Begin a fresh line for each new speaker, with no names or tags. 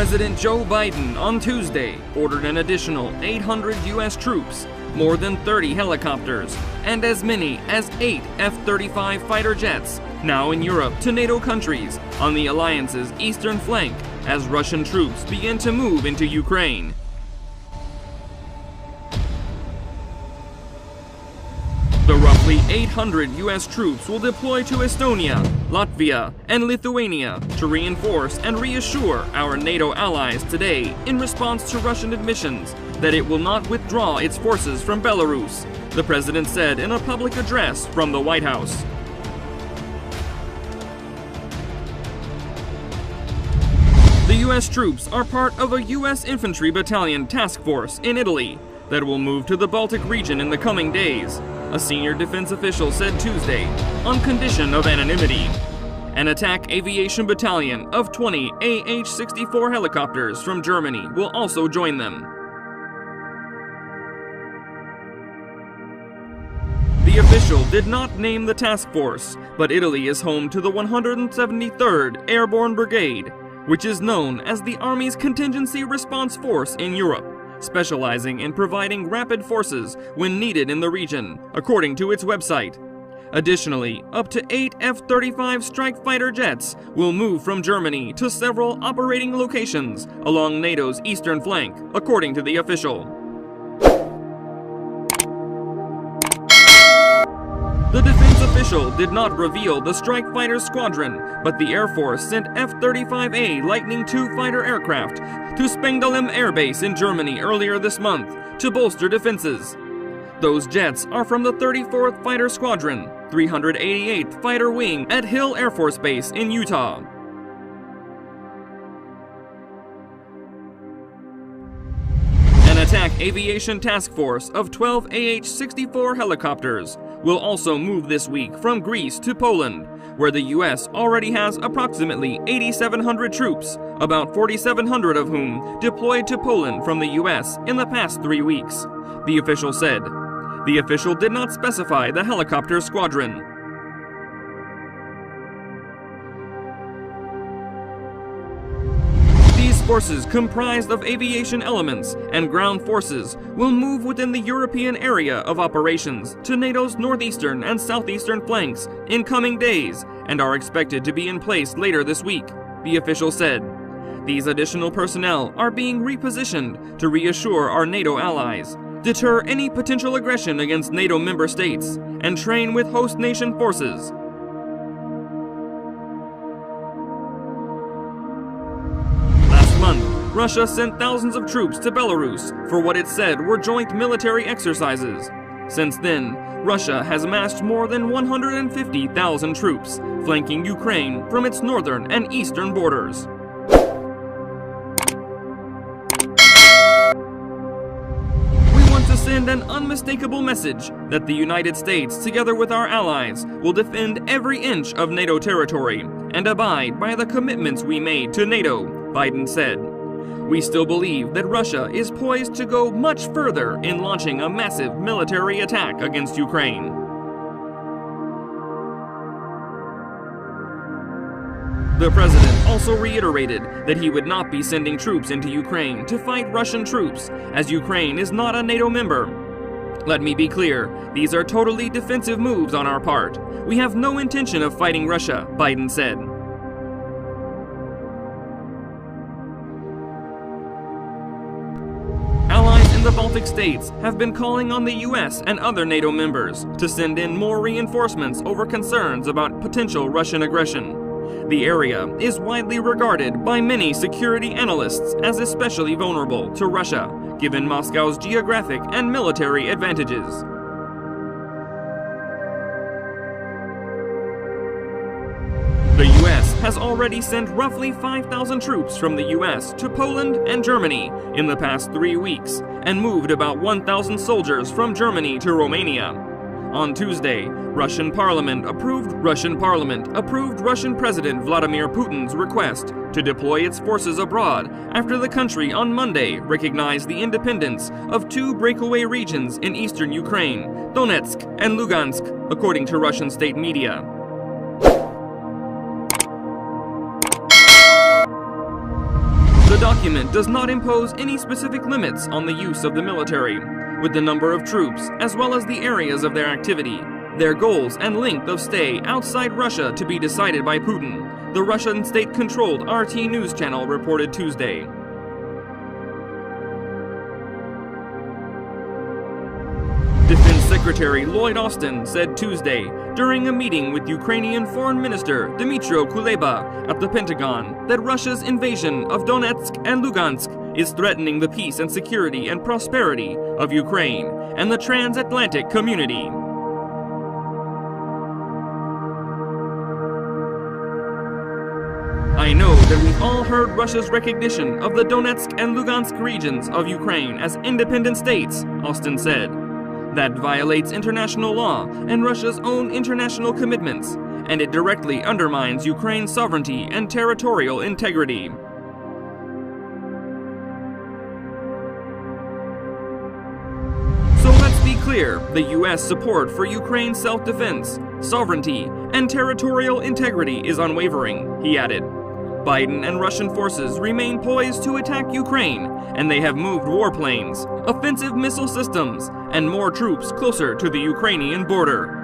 President Joe Biden on Tuesday ordered an additional 800 U.S. troops, more than 30 helicopters, and as many as 8 F-35 fighter jets now in Europe to NATO countries on the alliance's eastern flank as Russian troops begin to move into Ukraine. The roughly 800 U.S. troops will deploy to Estonia, Latvia, and Lithuania to reinforce and reassure our NATO allies today in response to Russian admissions that it will not withdraw its forces from Belarus, the president said in a public address from the White House. The U.S. troops are part of a U.S. infantry battalion task force in Italy that will move to the Baltic region in the coming days, a senior defense official said Tuesday, on condition of anonymity. An attack aviation battalion of 20 AH-64 helicopters from Germany will also join them. The official did not name the task force, but Italy is home to the 173rd Airborne Brigade, which is known as the Army's contingency response force in Europe, specializing in providing rapid forces when needed in the region, according to its website. Additionally, up to 8 F-35 strike fighter jets will move from Germany to several operating locations along NATO's eastern flank, according to the official. The defense official did not reveal the strike fighter squadron, but the Air Force sent F-35A Lightning II fighter aircraft to Spangdahlem Air Base in Germany earlier this month to bolster defenses. Those jets are from the 34th Fighter Squadron, 388th Fighter Wing at Hill Air Force Base in Utah. An attack aviation task force of 12 AH-64 helicopters will also move this week from Greece to Poland, where the U.S. already has approximately 8,700 troops, about 4,700 of whom deployed to Poland from the U.S. in the past 3 weeks, the official said. The official did not specify the helicopter squadron. These forces, comprised of aviation elements and ground forces, will move within the European area of operations to NATO's northeastern and southeastern flanks in coming days and are expected to be in place later this week, the official said. These additional personnel are being repositioned to reassure our NATO allies, deter any potential aggression against NATO member states, and train with host nation forces. Russia sent thousands of troops to Belarus for what it said were joint military exercises. Since then, Russia has amassed more than 150,000 troops, flanking Ukraine from its northern and eastern borders. We want to send an unmistakable message that the United States, together with our allies, will defend every inch of NATO territory and abide by the commitments we made to NATO, Biden said. We still believe that Russia is poised to go much further in launching a massive military attack against Ukraine. The president also reiterated that he would not be sending troops into Ukraine to fight Russian troops, as Ukraine is not a NATO member. Let me be clear, these are totally defensive moves on our part. We have no intention of fighting Russia, Biden said. The Baltic states have been calling on the U.S. and other NATO members to send in more reinforcements over concerns about potential Russian aggression. The area is widely regarded by many security analysts as especially vulnerable to Russia, given Moscow's geographic and military advantages. The U.S. has already sent roughly 5,000 troops from the U.S. to Poland and Germany in the past 3 weeks and moved about 1,000 soldiers from Germany to Romania. On Tuesday, Russian Parliament approved Russian President Vladimir Putin's request to deploy its forces abroad after the country on Monday recognized the independence of 2 breakaway regions in eastern Ukraine, Donetsk and Lugansk, according to Russian state media. The document does not impose any specific limits on the use of the military, with the number of troops as well as the areas of their activity, their goals and length of stay outside Russia to be decided by Putin, the Russian state-controlled RT news channel reported Tuesday. Defense Secretary Lloyd Austin said Tuesday during a meeting with Ukrainian Foreign Minister Dmytro Kuleba at the Pentagon that Russia's invasion of Donetsk and Lugansk is threatening the peace and security and prosperity of Ukraine and the transatlantic community. I know that we've all heard Russia's recognition of the Donetsk and Lugansk regions of Ukraine as independent states, Austin said. That violates international law and Russia's own international commitments, and it directly undermines Ukraine's sovereignty and territorial integrity. So let's be clear, the U.S. support for Ukraine's self-defense, sovereignty, and territorial integrity is unwavering, he added. Biden and Russian forces remain poised to attack Ukraine, and they have moved warplanes, offensive missile systems, and more troops closer to the Ukrainian border.